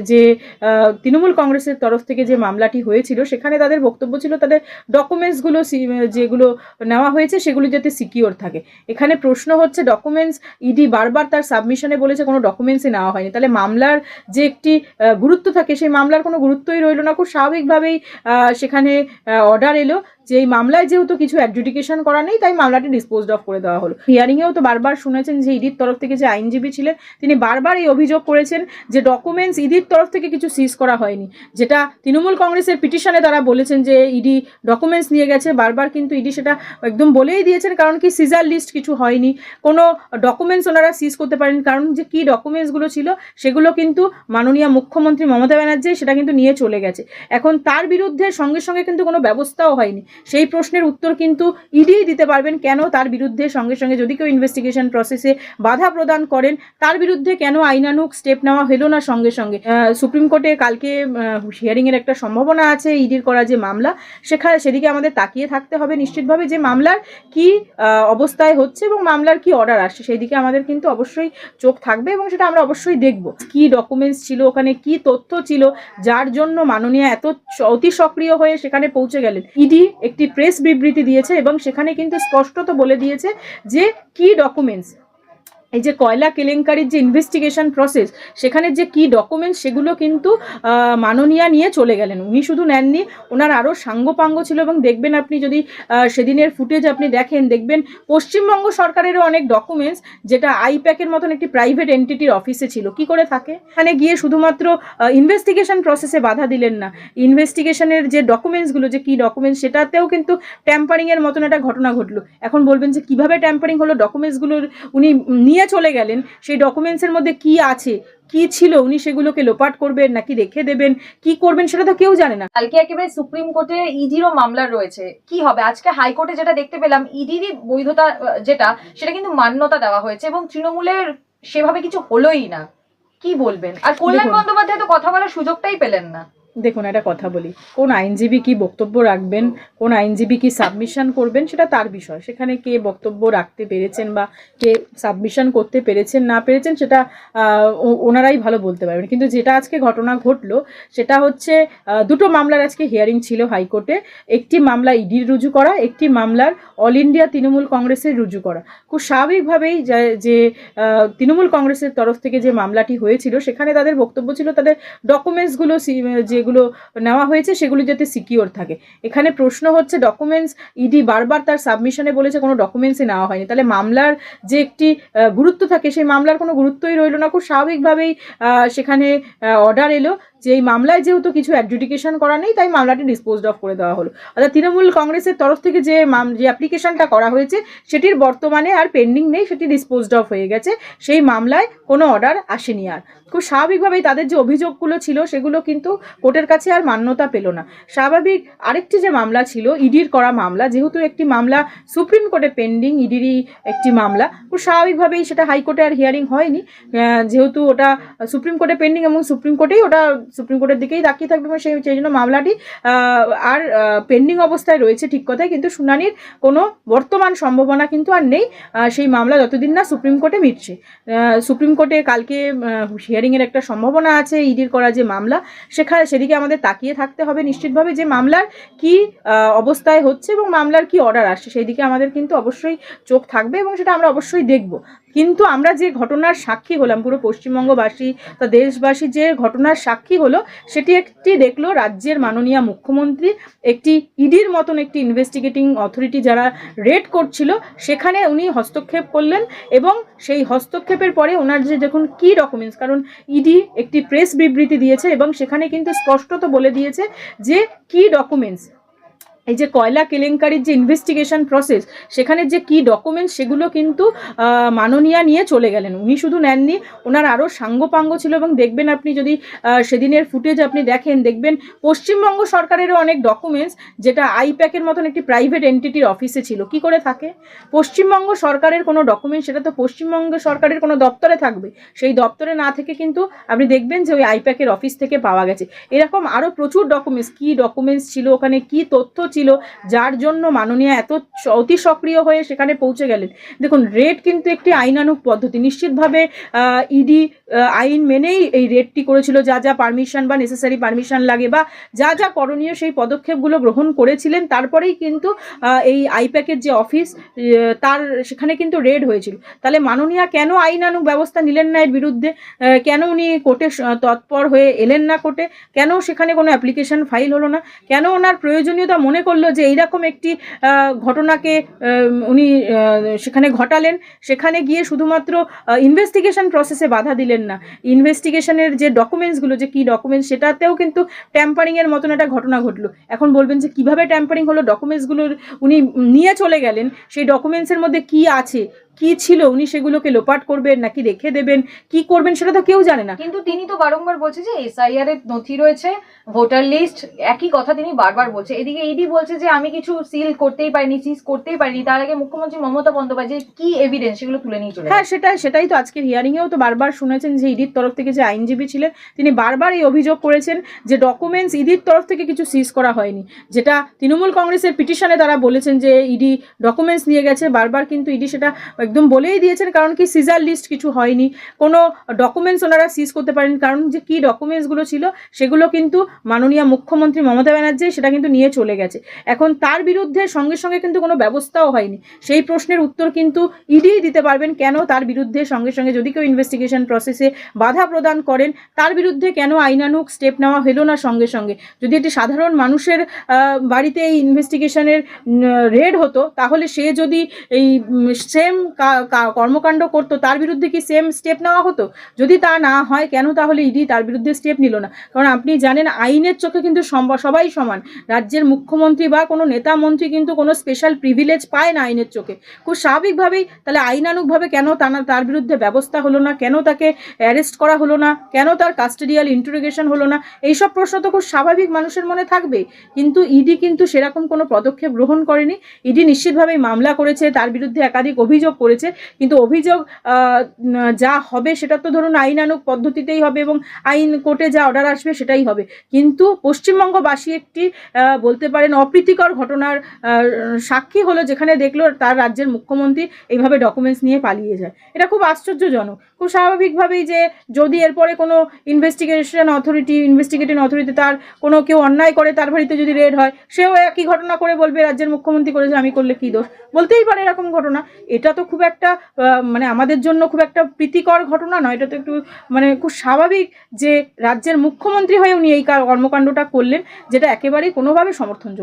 যে তৃণমূল কংগ্রেসের তরফ থেকে যে মামলাটি হয়েছিল সেখানে তাদের বক্তব্য ছিল তাদের ডকুমেন্টসগুলো যেগুলো নেওয়া হয়েছে সেগুলো যাতে সিকিওর থাকে। এখানে প্রশ্ন হচ্ছে ডকুমেন্টস ইডি বারবার তার সাবমিশনে বলেছে কোনো ডকুমেন্টসই নেওয়া হয়নি, তাহলে মামলার যে একটি গুরুত্ব থাকে সেই মামলার কোনো গুরুত্বই রইল না। খুব স্বাভাবিকভাবেই সেখানে অর্ডার এলো যে এই মামলায় যেহেতু কিছু অ্যাডজুডিকেশন করা নেই তাই মামলাটি ডিসপোজড অফ করে দেওয়া হলো। হিয়ারিংয়েও তো বারবার শুনেছেন যে ইডির তরফ থেকে যে আইনজীবী ছিলেন তিনি বারবার এই অভিযোগ করেছেন যে ডকুমেন্টস ইডির তরফ থেকে কিছু সিজ করা হয়নি, যেটা তৃণমূল কংগ্রেসের পিটিশনে তারা বলেছেন যে ইডি ডকুমেন্টস নিয়ে গেছে। বারবার কিন্তু ইডি সেটা একদম বলেই দিয়েছেন, কারণ কি সিজার লিস্ট কিছু হয়নি, কোনো ডকুমেন্টস ওনারা সিজ করতে পারেন, কারণ যে কী ডকুমেন্টসগুলো ছিল সেগুলো কিন্তু মাননীয় মুখ্যমন্ত্রী মমতা ব্যানার্জি সেটা কিন্তু নিয়ে চলে গেছে। এখন তার বিরুদ্ধে সঙ্গে সঙ্গে কিন্তু কোনো ব্যবস্থাও হয়নি। সেই প্রশ্নের উত্তর কিন্তু ইডি দিতে পারবেন, কেন তার বিরুদ্ধে সঙ্গে সঙ্গে যদি কেউ ইনভেস্টিগেশন প্রসেসে বাধা প্রদান করেন তার বিরুদ্ধে কেন আইনানুগ স্টেপ নেওয়া হলো না সঙ্গে সঙ্গে। সুপ্রিম কোর্টে কালকে হিয়ারিংয়ের একটা সম্ভাবনা আছে ইডির করা যে মামলা, সেদিকে আমাদের তাকিয়ে থাকতে হবে নিশ্চিতভাবে যে মামলার কি অবস্থায় হচ্ছে এবং মামলার কি অর্ডার আসছে সেই দিকে আমাদের কিন্তু অবশ্যই চোখ থাকবে এবং সেটা আমরা অবশ্যই দেখব কি ডকুমেন্টস ছিল, ওখানে কি তথ্য ছিল যার জন্য মাননীয় এত অতি সক্রিয় হয়ে সেখানে পৌঁছে গেলেন। ইডি একটি প্রেস বিবৃতি দিয়েছে এবং সেখানে কিন্তু স্পষ্টত বলে দিয়েছে যে কি ডকুমেন্টস, এই যে কয়লা কেলেঙ্কারির যে ইনভেস্টিগেশন প্রসেস সেখানে যে কি ডকুমেন্টস সেগুলো কিন্তু মাননীয়া নিয়ে চলে গেলেন। উনি শুধু নেননি, ওনার আরও সাঙ্গপাঙ্গ ছিল এবং দেখবেন আপনি যদি সেদিনের ফুটেজ আপনি দেখবেন পশ্চিমবঙ্গ সরকারেরও অনেক ডকুমেন্টস যেটা আইপ্যাকের মতন একটি প্রাইভেট এন্টিটির অফিসে ছিল। কি করে থাকে? এখানে গিয়ে শুধুমাত্র ইনভেস্টিগেশন প্রসেসে বাধা দিলেন না, ইনভেস্টিগেশনের যে ডকুমেন্টসগুলো যে কি ডকুমেন্টস সেটাতেও কিন্তু ট্যাম্পারিংয়ের মতন একটা ঘটনা ঘটলো। এখন বলবেন যে কিভাবে ট্যাম্পারিং হলো, ডকুমেন্টসগুলোর উনি নিয়ে চলে গেলেন, সেই ডকুমেন্টসের মধ্যে কি আছে কি ছিল উনি সেগুলোকে লোপাট করবেন নাকি রেখে দেবেন, কি করবেন সেটা তো কেউ জানে না। কালকে একেবারে সুপ্রিম কোর্টে ইডিরও মামলা রয়েছে, কি হবে? আজকে হাইকোর্টে যেটা দেখতে পেলাম ইডিরই বৈধতা যেটা সেটা কিন্তু মান্যতা দেওয়া হয়েছে এবং তৃণমূলের সেভাবে কিছু হলোই না। কি বলবেন? আর কল্যাণ বন্দ্যোপাধ্যায় তো কথা বলার সুযোগটাই পেলেন না। দেখুন একটা কথা বলি, কোন আইনজীবী কি বক্তব্য রাখবেন, কোন আইনজীবী কি সাবমিশন করবেন সেটা তার বিষয়। সেখানে কে বক্তব্য রাখতে পেরেছেন বা কে সাবমিশন করতে পেরেছেন না পেরেছেন সেটা ওনারাই ভালো বলতে পারবেন। কিন্তু যেটা আজকে ঘটনা ঘটলো সেটা হচ্ছে দুটো মামলার আজকে হিয়ারিং ছিল হাইকোর্টে। একটি মামলা ইডির রুজু করা, একটি মামলার অল ইন্ডিয়া তৃণমূল কংগ্রেসের রুজু করা। খুব স্বাভাবিকভাবেই যে তৃণমূল কংগ্রেসের তরফ থেকে যে মামলাটি হয়েছিল সেখানে তাদের বক্তব্য ছিল তাদের ডকুমেন্টসগুলো যেগুলো নেওয়া হয়েছে সেগুলো যাতে সিকিওর থাকে। এখানে প্রশ্ন হচ্ছে ডকুমেন্টস ইডি বারবার তার সাবমিশনে বলেছে কোনো ডকুমেন্টসই নেওয়া হয়নি, তাহলে মামলার যে একটি গুরুত্ব থাকে সেই মামলার কোনো গুরুত্বই রইল না। খুব স্বাভাবিকভাবেই সেখানে অর্ডার এলো যে এই মামলায় যেহেতু কিছু অ্যাডজুডিকেশন করা নেই তাই মামলাটি ডিসপোজড অফ করে দেওয়া হলো। অর্থাৎ তৃণমূল কংগ্রেসের তরফ থেকে যে অ্যাপ্লিকেশনটা করা হয়েছে সেটির বর্তমানে আর পেন্ডিং নেই, সেটি ডিসপোজড অফ হয়ে গেছে, সেই মামলায় কোনো অর্ডার আসেনি। আর খুব স্বাভাবিকভাবেই তাদের যে অভিযোগগুলো ছিল সেগুলো কিন্তু কোর্টের কাছে আর মান্যতা পেল না। স্বাভাবিক আরেকটি যে মামলা ছিল ইডির করা মামলা, যেহেতু একটি মামলা সুপ্রিম কোর্টে পেন্ডিং, ইডিরই একটি মামলা, খুব স্বাভাবিকভাবেই সেটা হাইকোর্টে আর হিয়ারিং হয়নি, যেহেতু ওটা সুপ্রিম কোর্টে পেন্ডিং এবং সুপ্রিম কোর্টের দিকেই তাকিয়ে থাকবে এবং সেই জন্য মামলাটি আর পেন্ডিং অবস্থায় রয়েছে ঠিক কথাই, কিন্তু শুনানির কোনো বর্তমান সম্ভাবনা কিন্তু আর নেই সেই মামলা যতদিন না সুপ্রিম কোর্টে মিটছে। সুপ্রিম কোর্টে কালকে হিয়ারিংয়ের একটা সম্ভাবনা আছে ইডির করা যে মামলা, সেদিকে আমাদের তাকিয়ে থাকতে হবে নিশ্চিতভাবে যে মামলার কি অবস্থায় হচ্ছে এবং মামলার কি অর্ডার আসছে সেই দিকে আমাদের কিন্তু অবশ্যই চোখ থাকবে এবং সেটা আমরা অবশ্যই দেখব। কিন্তু আমরা যে ঘটনার সাক্ষী হলাম, পুরো পশ্চিমবঙ্গবাসী বা দেশবাসী যে ঘটনার সাক্ষী হলো সেটি একটি দেখলো রাজ্যের মাননীয় মুখ্যমন্ত্রী একটি ইডির মতন একটি ইনভেস্টিগেটিং অথরিটি যারা রেড করছিল সেখানে উনি হস্তক্ষেপ করলেন এবং সেই হস্তক্ষেপের পরে ওনার যে দেখুন কি ডকুমেন্টস, কারণ ইডি একটি প্রেস বিবৃতি দিয়েছে এবং সেখানে কিন্তু স্পষ্টত বলে দিয়েছে যে কি ডকুমেন্টস, এই যে কয়লা কেলেঙ্কারির যে ইনভেস্টিগেশন প্রসেস সেখানে যে কি ডকুমেন্টস সেগুলো কিন্তু মাননীয়া নিয়ে চলে গেলেন। উনি শুধু নেননি, ওনার আরও সাঙ্গপাঙ্গ ছিল এবং দেখবেন আপনি যদি সেদিনের ফুটেজ আপনি দেখবেন পশ্চিমবঙ্গ সরকারেরও অনেক ডকুমেন্টস যেটা আইপ্যাকের মতন একটি প্রাইভেট এন্টিটির অফিসে ছিল। কি করে থাকে? পশ্চিমবঙ্গ সরকারের কোনো ডকুমেন্টস সেটা তো পশ্চিমবঙ্গ সরকারের কোনো দপ্তরে থাকবে, সেই দপ্তরে না থেকে কিন্তু আপনি দেখবেন যে ওই আইপ্যাকের অফিস থেকে পাওয়া গেছে। এরকম আরও প্রচুর ডকুমেন্টস, কি ডকুমেন্টস ছিল, ওখানে কি তথ্য ছিল যার জন্য মাননীয়া অতি সক্রিয় হয়ে সেখানে পৌঁছে গেলেন। দেখুন, রেড কিন্তু একটি আইনানুগ পদ্ধতি, নিশ্চিতভাবে ইডি আইন মেনেই এই রেডটি করেছিল, যা যা পারমিশন বা নেসেসারি পারমিশন লাগে বা যা যা করণীয় সেই পদক্ষেপগুলো গ্রহণ করেছিলেন। তারপরেই কিন্তু এই আইপ্যাকের যে অফিস তার সেখানে কিন্তু রেড হয়েছিল। তাহলে মাননীয়া কেন আইনানুগ ব্যবস্থা নিলেন না এর বিরুদ্ধে? কেন উনি কোর্টে তৎপর হয়ে এলেন না কোর্টে? কেন সেখানে কোনো অ্যাপ্লিকেশন ফাইল হলো না? কেন ওনার প্রয়োজনীয়তা মনে করলো যে এইরকম একটি ঘটনাকে উনি সেখানে ঘটালেন? সেখানে গিয়ে শুধুমাত্র ইনভেস্টিগেশন প্রসেসে বাধা দিলেন না, ইনভেস্টিগেশনের যে ডকুমেন্টসগুলো, যে কী ডকুমেন্টস, সেটাতেও কিন্তু ট্যাম্পারিংয়ের মতন একটা ঘটনা ঘটলো। এখন বলবেন যে কীভাবে ট্যাম্পারিং হলো? ডকুমেন্টসগুলো উনি নিয়ে চলে গেলেন, সেই ডকুমেন্টসের মধ্যে কী আছে, কি ছিল, উনি সেগুলোকে লোপাট করবেন নাকি রেখে দেবেন, কি করবেন সেটা তো কেউ জানে না। কিন্তু তিনি তো বারংবার বলছে যে এসআইআর এর নথি রয়েছে, ভোটার লিস্ট, একই কথা তিনি বারবার বলছে। এদিকে ইডি বলছে যে আমি কিছু সিল করতেই পারিনি, সিজ করতেই পারিনি। তার আগে মুখ্যমন্ত্রী মমতা বন্দ্যোপাধ্যায় কি এভিডেন্স সেগুলো তুলে নিয়ে চলে। হ্যাঁ, সেটাই তো আজকের হিয়ারিংয়েও তো বারবার শুনেছেন যে ইডির তরফ থেকে যে আইনজীবী ছিলেন তিনি বারবার এই অভিযোগ করেছেন যে ডকুমেন্টস ইডির তরফ থেকে কিছু সিজ করা হয়নি, যেটা তৃণমূল কংগ্রেসের পিটিশনে তারা বলেছেন যে ইডি ডকুমেন্টস নিয়ে গেছে। বারবার কিন্তু ইডি সেটা একদম বলেই দিয়েছেন, কারণ কি সিজার লিস্ট কিছু হয়নি, কোনো ডকুমেন্টস ওনারা সিজ করতে পারেন। কারণ যে কী ডকুমেন্টসগুলো ছিল সেগুলো কিন্তু মাননীয় মুখ্যমন্ত্রী মমতা ব্যানার্জি সেটা কিন্তু নিয়ে চলে গেছে। এখন তার বিরুদ্ধে সঙ্গে সঙ্গে কিন্তু কোনো ব্যবস্থাও হয়নি। সেই প্রশ্নের উত্তর কিন্তু ইডিই দিতে পারবেন, কেন তার বিরুদ্ধে সঙ্গে সঙ্গে যদি কেউ ইনভেস্টিগেশন প্রসেসে বাধা প্রদান করেন তার বিরুদ্ধে কেন আইনানুগ স্টেপ নেওয়া হলো না সঙ্গে সঙ্গে? যদি একটি সাধারণ মানুষের বাড়িতে এই ইনভেস্টিগেশনের রেড হতো, তাহলে সে যদি এই সেম কর্মকাণ্ড করতো তার বিরুদ্ধে কি সেম স্টেপ নেওয়া হতো? যদি তা না হয়, কেন তাহলে ইডি তার বিরুদ্ধে স্টেপ নিল না? কারণ আপনি জানেন আইনের চোখে কিন্তু সবাই সমান। রাজ্যের মুখ্যমন্ত্রী বা কোনো নেতা মন্ত্রী কিন্তু কোনো স্পেশাল প্রিভিলেজ পায় না আইনের চোখে। খুব স্বাভাবিকভাবেই তাহলে আইনানুগভাবে কেন তার বিরুদ্ধে ব্যবস্থা হলো না? কেন তাকে অ্যারেস্ট করা হলো না? কেন তার কাস্টোডিয়াল ইন্টারোগেশন হলো না? এইসব প্রশ্ন তো খুব স্বাভাবিক মানুষের মনে থাকবে। কিন্তু ইডি কিন্তু সেরকম কোনো পদক্ষেপ গ্রহণ করেনি। ইডি নিশ্চিতভাবেই মামলা করেছে, তার বিরুদ্ধে একাধিক অভিযোগ করেছে, কিন্তু অভিযোগ যা হবে সেটা তো ধরুন আইনানুগ পদ্ধতিতেই হবে এবং আইন কোর্টে যা অর্ডার আসবে সেটাই হবে। কিন্তু পশ্চিমবঙ্গবাসী একটি বলতে পারেন অপ্রীতিকর ঘটনার সাক্ষী হলো, যেখানে দেখলো তার রাজ্যের মুখ্যমন্ত্রী এইভাবে ডকুমেন্টস নিয়ে পালিয়ে যায়। এটা খুব আশ্চর্যজনক। খুব স্বাভাবিকভাবেই যে যদি এরপরে কোনো ইনভেস্টিগেটিং অথরিটি তার কোনো কেউ অন্যায় করে, তার বাড়িতে যদি রেড হয়, সেও একই ঘটনা করে বলবে রাজ্যের মুখ্যমন্ত্রী করেছে, আমি করলে কী দোষ? বলতেই পারে এরকম ঘটনা। এটা তো খুব একটা মানে আমাদের জন্য খুব একটা প্রীতিকর ঘটনা নয়। এটা তো একটু মানে খুব স্বাভাবিক যে রাজ্যের মুখ্যমন্ত্রী হয়ে উনি এই কর্মকাণ্ডটা করলেন, যেটা একেবারেই কোনোভাবে সমর্থনযোগ্য।